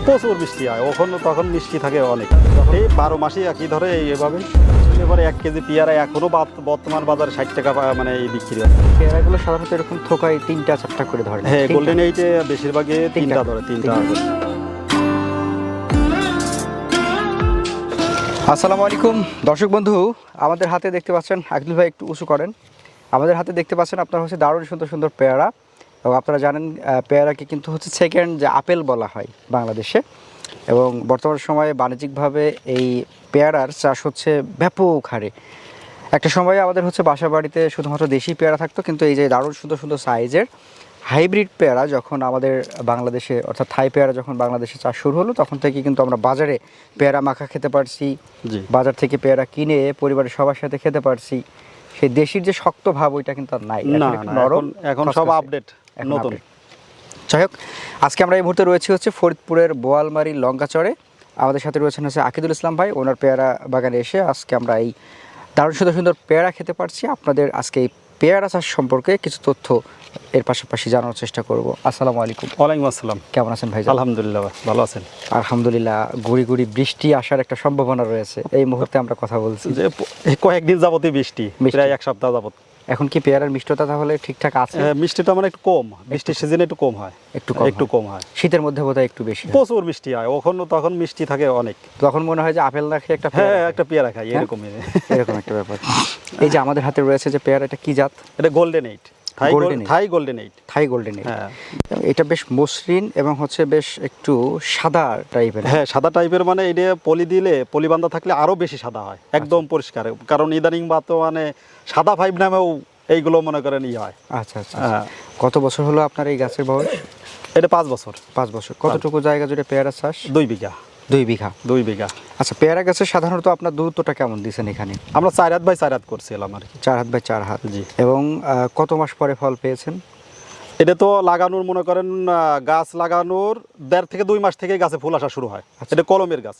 প্রচুর বৃষ্টি হয়, তখন মিষ্টি থাকে অনেক। এই 12 মাসই একই ধরে এইভাবে। এবারে 1 কেজি পেয়ারা এখনো বর্তমান বাজারে 60 টাকা মানে এই বিক্রি হয়। পেয়ারাগুলো সাধারণত এরকম থোকায় 3টা 4টা করে ধরে। হ্যাঁ, গোল্ডেন এইটে বেশিরভাগই 3টা ধরে, 3টা। আসসালামু আলাইকুম দর্শক বন্ধু, আমাদের হাতে দেখতে পাচ্ছেন, আকিল ভাই একটু উঁচু করেন। আমাদের হাতে দেখতে পাচ্ছেন আপনার হচ্ছে দারুণ সুন্দর সুন্দর পেয়ারা। এবং আপনারা জানেন পেয়ারাকে কিন্তু হচ্ছে সেকেন্ড যে আপেল বলা হয় বাংলাদেশে। এবং বর্তমান সময়ে বাণিজ্যিকভাবে এই পেয়ারার চাষ হচ্ছে ব্যাপক হারে। একটা সময়ে আমাদের হচ্ছে বাসা বাড়িতে শুধুমাত্র দেশি পেয়ারা থাকতো, কিন্তু এই যে দারুণ সুন্দর সুন্দর সাইজের হাইব্রিড পেয়ারা যখন আমাদের বাংলাদেশে, অর্থাৎ থাই পেয়ারা যখন বাংলাদেশে চাষ শুরু হলো, তখন থেকে কিন্তু আমরা বাজারে পেয়ারা মাখা খেতে পারছি, বাজার থেকে পেয়ারা কিনে পরিবারের সবার সাথে খেতে পারছি। সেই দেশির যে শক্ত ভাব ওইটা কিন্তু আর নাই, এখন সব আপডেট নতুন। যাই হোক, আজকে আমরা এই মুহূর্তে রয়েছি হচ্ছে ফরিদপুরের বোয়ালমারি লঙ্কাচরে। আমাদের সাথে রয়েছেন হচ্ছে আকিদুল ইসলাম ভাই। ওনার পেয়ারা বাগানে এসে আজকে আমরা এই দারুণ সুন্দর সুন্দর পেয়ারা খেতে পারছি। আপনাদের আজকে এই পেয়ারা চাষ সম্পর্কে কিছু তথ্য এর পাশাপাশি জানানোর চেষ্টা করব। আসসালামু আলাইকুম। ওয়ালাইকুম আসসালাম। কেমন আছেন ভাই? আলহামদুলিল্লাহ, ভালো আছেন? আলহামদুলিল্লাহ। গুড়ি গুড়ি বৃষ্টি আসার একটা সম্ভাবনা রয়েছে এই মুহূর্তে আমরা কথা বলছি। যে কয়েকদিন যাবতই বৃষ্টি, প্রায় 1 সপ্তাহ যাবত। এখন কি পেয়ারার মিষ্টতা তাহলে ঠিকঠাক আছে? মিষ্টিটা মানে একটু কম, বৃষ্টির সিজনে একটু কম হয়, একটু কম হয়। শীতের মধ্যে বোধহয় একটু বেশি। প্রচুর বৃষ্টি হয়, তখন মিষ্টি থাকে অনেক। তখন মনে হয় যে আপেল না খেয়ে একটা পেয়ারা খাই, এরকম একটা ব্যাপার। এই যে আমাদের হাতে রয়েছে যে পেয়ারা, এটা কি জাত? এটা গোল্ডেন এইট, থাই গোল্ডেন এইট। থাই গোল্ডেন এইট। এটা বেশ মসৃণ এবং হচ্ছে বেশ একটু সাদা টাইপের। হ্যাঁ, সাদা টাইপের, মানে এটা পলি বান্ধা থাকলে আরো বেশি সাদা হয়, একদম পরিষ্কার। কারণ ইদানিং মানে সাদা 5 নামেও এইগুলো মনে করেন হয়। আচ্ছা আচ্ছা। কত বছর হলো আপনার এই গাছের বয়স? এটা 5 বছর। 5 বছর। কতটুকু জায়গা জুড়ে পেয়ারা চাষ? 2 বিঘা। 2 বিঘা। আচ্ছা, পেয়ারা গাছের সাধারণত আপনার দূরত্বটা কেমন দিচ্ছেন এখানে? আমরা 4 হাত বাই 4 হাত করছিলাম আর কি। 4 হাত বাই 4 হাত। জি। এবং কত মাস পরে ফল পেয়েছেন? এটা তো লাগানোর মনে করেন, গাছ লাগানোর 1.5 থেকে 2 মাস থেকে গাছে ফুল আসা শুরু হয়। এটা কলমের গাছ।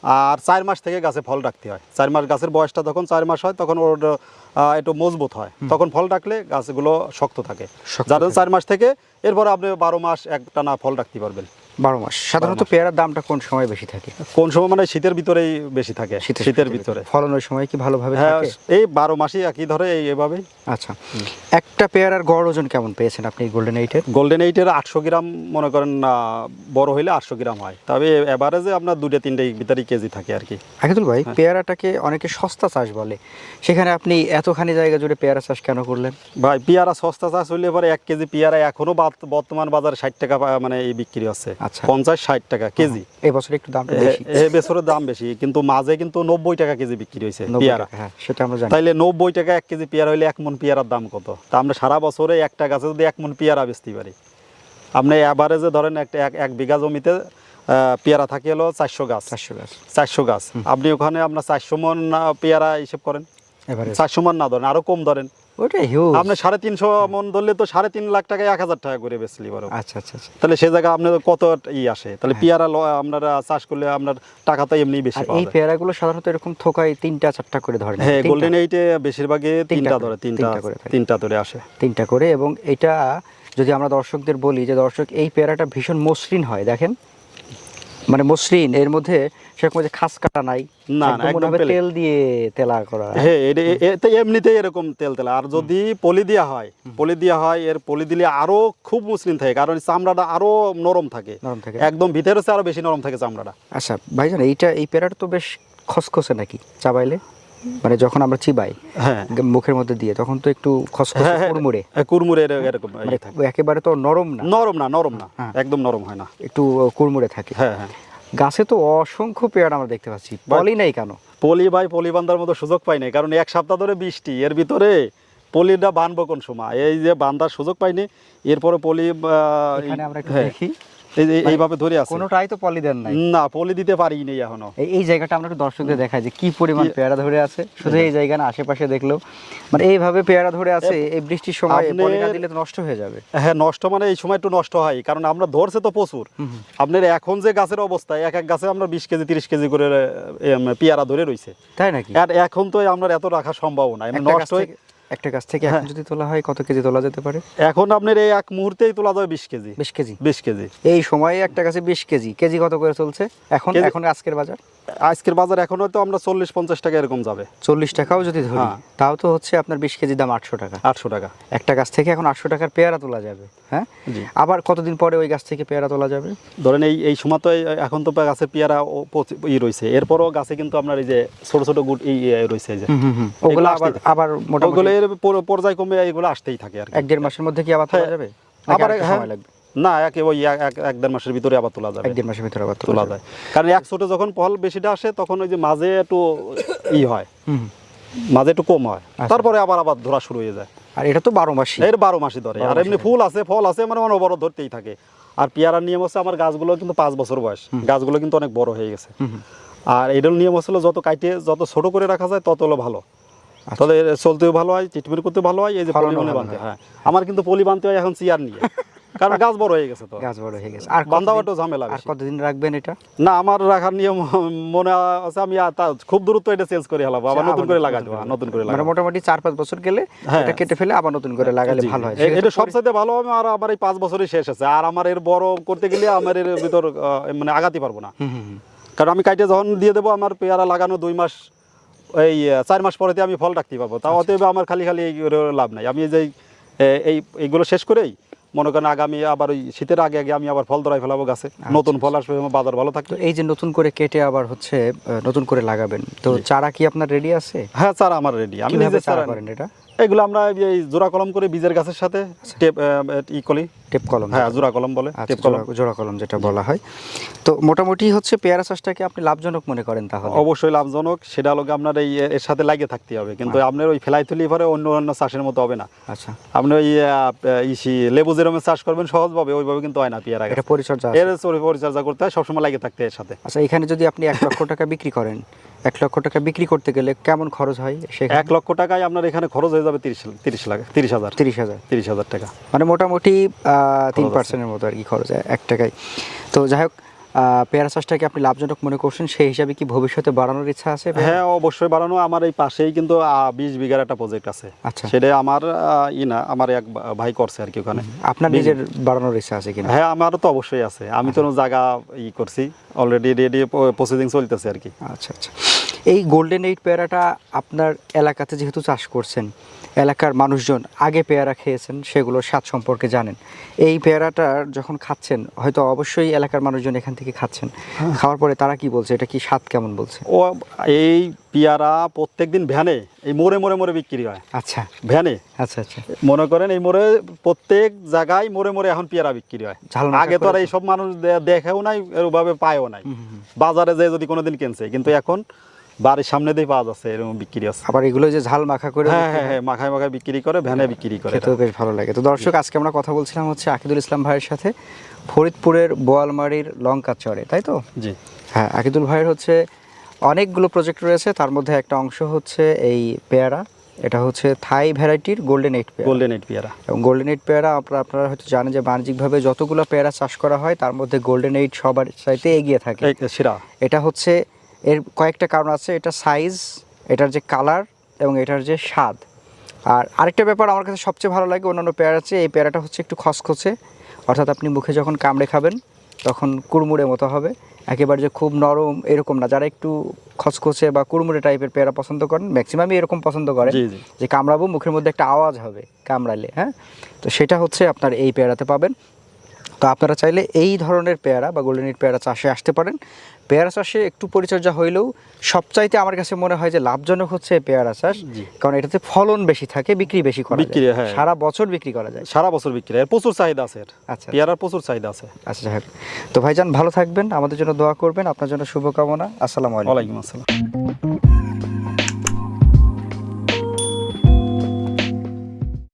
আর 4 মাস থেকে গাছে ফল রাখতে হয়। 4 মাস, গাছের বয়সটা যখন 4 মাস হয় তখন ওর একটু মজবুত হয়, তখন ফল রাখলে গাছগুলো শক্ত থাকে। যার 4 মাস থেকে এরপর আপনি 12 মাস একটানা ফল রাখতে পারবেন। 12 মাস। সাধারণত পেয়ারার দামটা কোন সময় বেশি থাকে? কোন সময় মানে শীতের ভিতরেই বেশি থাকে। শীতের ভিতরে ফলনের সময় কি ভালোভাবে থাকে? এই 12 মাসই একই ধরে এইভাবে। আচ্ছা, একটা পেয়ারার গড় ওজন কেমন পেয়েছেন আপনি গোল্ডেন এইটের? গোল্ডেন এইটের 800 গ্রাম মনে করেন, বড় হইলে 800 গ্রাম হয়, তবে এভারেজে আপনার 2-3 ভিতরেই কেজি থাকে আর কি। আকিদুল ভাই, পেয়ারাটাকে অনেকে সস্তা চাষ বলে, সেখানে আপনি এতখানি জায়গা জুড়ে পেয়ারা চাষ কেন করলেন? ভাই, পেয়ারা সস্তা চাষ হইলে পরে 1 কেজি পেয়ারা এখনো বর্তমান বাজারে 60 টাকা মানে এই বিক্রি হচ্ছে। আচ্ছা, 50-60 টাকা কেজি। এই বছর একটু দাম বেশি। এই বছরের দাম বেশি, কিন্তু মাঝে কিন্তু 90 টাকা কেজি বিক্রি হয়েছে পেয়ারা। হ্যাঁ, সেটা আমরা জানি। তাইলে 90 টাকা 1 কেজি পেয়ারা হইলে 1 মন পেয়ারার দাম কত? তা আমরা সারা বছরে একটা গাছে যদি 1 মন পেয়ারা বেচতে পারি, আপনি এভারেজে ধরেন এক বিঘা জমিতে পেয়ারা থাকে হলো 400 গাছ। 400 গাছ আপনি ওখানে আপনার 400 মন পেয়ারা হিসেব করেন। 400 মন না ধরেন, আরো কম ধরেন। আপনি 350 মন ধরলে তো 3.5 লাখ টাকা 1000 টাকা করে বেচলি বড়। আচ্ছা আচ্ছা। তাহলে সে জায়গায় আপনার কত আসে? তাহলে পেয়ারা আপনারা চাষ করলে আপনার টাকা তো এমনি বেশি পাওয়া যায়। এই পেয়ারাগুলো সাধারণত এরকম থোকায় 3টা 4টা করে ধরে। হ্যাঁ, গোল্ডেন এইটে বেশিরভাগই 3টা ধরে, 3টা ধরে আসে। 3টা করে। এবং এটা যদি আমরা দর্শকদের বলি যে দর্শক, এই পেয়ারাটা ভীষণ মসৃণ হয়, দেখেন মানে মসৃণ, এর মধ্যে সেরকম যে খাস কাটা নাই, না একদম তেল দিয়ে তেলা করা। হ্যাঁ, এটা এমনিতেই এরকম তেলা। আর যদি পলি দেওয়া হয়, এর পলি দিলে আরো খুব মসৃণ থাকে, কারণ চামড়াটা আরো নরম থাকে, একদম ভিতরে হচ্ছে আরো বেশি নরম থাকে চামড়াটা। আচ্ছা ভাইজান, এই পেয়ারাটা তো বেশ খসখসে নাকি চাবাইলে? মানে যখন আমরা চিবাই মুখের মধ্যে দিয়ে, তখন তো একটু খসখসে কুড়মুড়ে এরকম একেবারে তো নরম না, একদম নরম হয় না, একটু কুড়মুড়ে থাকে। হ্যাঁ হ্যাঁ। গাছে তো অসংখ্য পেয়ারা আমরা দেখতে পাচ্ছি, পলি নাই কেন? পলি বান্ধার মতো সুযোগ পাই নাই, কারণ 1 সপ্তাহ ধরে বৃষ্টি, এর ভিতরে পলিটা বানবো কোন সময়? এই যে বান্ধার সুযোগ পাইনি, এরপরে পলি আমরা একটু দেখি এইভাবে ধরে আছে। কোনোটাই তো পলি দেন নাই? না, পলি দিতে পারিনি এখনো। এই জায়গাটা আমরা একটু দর্শকদের দেখাই যে কি পরিমাণ পেয়ারা ধরে আছে। শুধু এই জায়গা না, আশেপাশে দেখলেও মানে এইভাবে পেয়ারা ধরে আছে। এই বৃষ্টির সময় পলি না দিলে তো নষ্ট হয়ে যাবে। হ্যাঁ, নষ্ট মানে এই সময় একটু নষ্ট হয়, কারণ আমরা ধরছে তো প্রচুর। আপনার এখন যে গাছের অবস্থা, এক গাছে আমরা 20 কেজি 30 কেজি করে পেয়ারা ধরে রয়েছে। তাই নাকি? আর এখন তো আমরা এত রাখা সম্ভব না, নষ্ট হয়ে একটা গাছ থেকে এখন যদি তোলা হয় কত কেজি তোলা যেতে পারে? এখন আপনার এই এক মুহূর্তেই তোলা যাবে 20 কেজি। 20 কেজি? 20 কেজি এই সময়ে একটা গাছে 20 কেজি। কেজি কত করে চলছে এখন? কেজি- এখন আজকের বাজার আজকের বাজার এখন হয়তো আমরা 40-50 টাকা এরকম যাবে। 40 টাকাও যদি ধরি, হ্যাঁ। তাও তো হচ্ছে আপনার 20 কেজি দাম 800 টাকা। 800 টাকা। একটা গাছ থেকে এখন 800 টাকার পেয়ারা তোলা যাবে। হ্যাঁ, জি। আবার কতদিন পরে ওই গাছ থেকে পেয়ারা তোলা যাবে? ধরেন এই সময় তো এখন তো গাছের পেয়ারা রয়েছে, এরপরও গাছে কিন্তু আপনার এই যে ছোট ছোট গুট রয়েছে, এই যে ওগুলো আবার আসতেই থাকে। আবার মোটামুটি ওগুলো এর পর্যায় কমে এগুলো আসতেই থাকে আর কি। 1-1.5 মাসের মধ্যে কি আবার তোলা হ্যাঁ। যাবে? আবার আবার হ্যাঁ। সময় লাগবে? না, ওই 1-1.5 মাসের ভিতরে আবার তোলা যাবে। 1-1.5 মাসের ভিতরে আবার তোলা যায়, কারণ এক ছোট যখন ফল বেশিটা আসে তখন ওই যে মাঝে একটু হয়, হুম। মাঝে একটু কম হয়, আচ্ছা। তারপরে আবার ধরা শুরু হয়ে যায়। আর এটা তো 12 মাসই। এর 12 মাসই ধরে। 12 আর এমনি মাসই ফুল আছে, ফল আছে, মানে অনবরত ধরতেই থাকে। আর পেয়ারার নিয়ম হচ্ছে আমার গাছগুলো কিন্তু 5 বছর বয়স, গাছগুলো কিন্তু অনেক বড় হয়ে গেছে। আর এটার নিয়ম হচ্ছিল যত কাইটে যত ছোট করে রাখা যায় তত হলো ভালো। তাহলে চলতেও ভালো হয়, ট্রিটমেন্ট করতে ভালো হয়। এই যে ফলনও পলি ভালো বানতে হয়। হয়, আমার কিন্তু পলি বানতে হয় এখন চেয়ার নিয়ে, কারণ গাছ বড় হয়ে গেছে তো। গাছ বড় হয়ে গেছে। আর বান্ধাও কতদিন- একটু ঝামেলা আর বেশি। কতদিন রাখবেন এটা? না, আমার রাখার নিয়ম মনে আছে, আমি খুব দ্রুত এটা চেঞ্জ করে হেলাবো, আবার নতুন করে লাগাই দেবো। নতুন করে মানে লাগাবো, মোটামুটি 4-5 বছর গেলে হ্যাঁ। এটা কেটে ফেলে আবার নতুন করে লাগালে জি, ভালো হয়। এটা সবচাইতে ভালো হবে। আর আমার এই 5 বছরই শেষ আছে, আর আমার এর বড় করতে গেলে আমার এর ভিতর মানে আগাতে পারবো না। কারণ আমি কাইটে যখন দিয়ে দেবো, আমার পেয়ারা লাগানো 2 মাস, এই 4 মাস পরেতে আমি ফল রাখতে পারবো। তা অতএব আমার খালি খালি লাভ নাই। আমি যে এইগুলো শেষ করেই মনে করেন আগামী আবার ওই শীতের আগে আগে আমি আবার ফল ধরাই ফেলাবো গাছে, নতুন ফল আসবে, বাজার ভালো তো থাকবে। এই যে নতুন করে কেটে আবার হচ্ছে নতুন করে লাগাবেন, তো চারা কি আপনার রেডি আছে? হ্যাঁ, চারা আমার রেডি। আমি কিভাবে নিজে চারা চারা করেন এটা? এগুলো আমরা এই জোড়া কলম করে বীজের গাছের সাথে টেপ কলি। টেপ কলম? হ্যাঁ, জোড়া কলম বলে, আচ্ছা, টেপ কলম। জোড়া কলম যেটা বলা হয়। তো মোটামুটি হচ্ছে পেয়ারা চাষটাকে আপনি লাভজনক মনে করেন তাহলে? অবশ্যই লাভজনক। সেটা হলো আপনার এর সাথে লাগিয়ে থাকতে হবে, কিন্তু আপনার ওই ফেলাই তুলি পরে অন্য চাষের মতো হবে না। আচ্ছা, আপনি ওই লেবু যেরকম চাষ করবেন সহজভাবে, ওইভাবে কিন্তু হয় না পেয়ারা গাছ। এটা পরিচর্যা এর আছে। পরিচর্যা করতে হয়, সবসময় লাগিয়ে থাকতে এর সাথে। আচ্ছা, এখানে যদি আপনি 1 লক্ষ টাকা বিক্রি করেন, 1 লক্ষ টাকা বিক্রি করতে গেলে কেমন খরচ হয় সেখানে? 1 লক্ষ টাকায় আপনার এখানে খরচ হয়ে যাবে 30,000 30,000 টাকা। মানে মোটামুটি 3% মতো আর কি খরচ হয় 1 টাকায়। তো যাই হোক, পেয়ারা চাষটাকে আপনি লাভজনক মনে করছেন, সেই হিসাবে কি ভবিষ্যতে বাড়ানোর ইচ্ছা আছে? হ্যাঁ, অবশ্যই বাড়ানো। আমার এই পাশেই কিন্তু 20 বিঘার একটা প্রজেক্ট আছে। আচ্ছা। সেটা আমার না, আমার এক ভাই করছে আর কি ওখানে। আপনার নিজের বাড়ানোর ইচ্ছা আছে কিনা? হ্যাঁ, আমারও তো অবশ্যই আছে। আমি তো জায়গা করছি অলরেডি, রেডি প্রসেসিং চলতেছে আর কি। আচ্ছা আচ্ছা। এই গোল্ডেন 8 পেয়ারাটা আপনার এলাকাতে যেহেতু চাষ করছেন, এলাকার মানুষজন আগে পেয়ারা খেয়েছেন, সেগুলোর স্বাদ সম্পর্কে জানেন। এই পেয়ারাটা যখন খাচ্ছেন, হয়তো অবশ্যই এলাকার মানুষজন এখান থেকে খাচ্ছেন, খাওয়ার পরে তারা কি বলছে, এটা কি স্বাদ কেমন বলছে? ও, এই পেয়ারা প্রত্যেকদিন ভ্যানে এই মোড়ে বিক্রি হয়। আচ্ছা ভ্যানে, আচ্ছা আচ্ছা। মনে করেন এই মোড়ে প্রত্যেক জায়গায় মোড়ে এখন পেয়ারা বিক্রি হয়। ঝাল মাখা আগে তো আর করে এইসব মানুষ দেখেও নাই, এরভাবে পায়ও নাই, বাজারে যে যদি কোনোদিন কিনছে, কিন্তু এখন বাড়ির সামনে দিয়ে পাওয়া যাচ্ছে, এরকম বিক্রি আছে। আবার এগুলো যে ঝাল মাখা করে হ্যাঁ হ্যাঁ হ্যাঁ, মাখায় বিক্রি করে, ভ্যানে বিক্রি করে। খেতেও বেশ ভালো লাগে। তো দর্শক, আজকে আমরা কথা বলছিলাম হচ্ছে আকিদুল ইসলাম ভাইয়ের সাথে, ফরিদপুরের বোয়ালমারির লঙ্কা চরে, তাই তো? জি হ্যাঁ, আকিদুল ভাইয়ের হচ্ছে অনেকগুলো প্রজেক্ট রয়েছে, তার মধ্যে একটা অংশ হচ্ছে এই পেয়ারা। এটা হচ্ছে থাই ভ্যারাইটির গোল্ডেন 8 পেয়ারা। গোল্ডেন 8 পেয়ারা। এবং গোল্ডেন 8 পেয়ারা আপনারা হয়তো জানেন যে বাণিজ্যিকভাবে যতগুলো পেয়ারা চাষ করা হয় তার মধ্যে গোল্ডেন 8 সবার চাইতে এগিয়ে থাকে। সেরা। এটা হচ্ছে, এর কয়েকটা কারণ আছে। এটা সাইজ, এটার যে কালার এবং এটার যে স্বাদ। আর আরেকটা ব্যাপার আমার কাছে সবচেয়ে ভালো লাগে অন্যান্য পেয়ারার চেয়ে, এই পেয়ারাটা হচ্ছে একটু খসখসে, অর্থাৎ আপনি মুখে যখন কামড়ে খাবেন তখন কুড়মুড়ে মতো হবে, একেবারে যে খুব নরম এরকম না। যারা একটু খসখসে বা কুড়মুড়ে টাইপের পেয়ারা পছন্দ করেন, ম্যাক্সিমামই এরকম পছন্দ করেন, জি জি। যে কামড়াবো মুখের মধ্যে একটা আওয়াজ হবে কামড়ালে। হ্যাঁ, তো সেটা হচ্ছে আপনার এই পেয়ারাতে পাবেন। তো আপনারা চাইলে এই ধরনের পেয়ারা বা গোল্ডেন 8 পেয়ারা চাষে আসতে পারেন। পেয়ারা চাষে একটু পরিচর্যা হইলেও সবচাইতে আমার কাছে মনে হয় যে লাভজনক হচ্ছে পেয়ারা চাষ, কারণ এটাতে ফলন বেশি থাকে, বিক্রি বেশি করা যায়, হ্যাঁ, সারা বছর বিক্রি করা যায়, সারা বছর বিক্রি হয়, প্রচুর চাহিদা আছে। আচ্ছা, পেয়ারার প্রচুর চাহিদা আছে। আচ্ছা যাই হোক। তো ভাইজান ভালো থাকবেন, আমাদের জন্য দোয়া করবেন, আপনার জন্য শুভকামনা। আসসালামু আলাইকুম। ওয়ালাইকুম আসসালাম।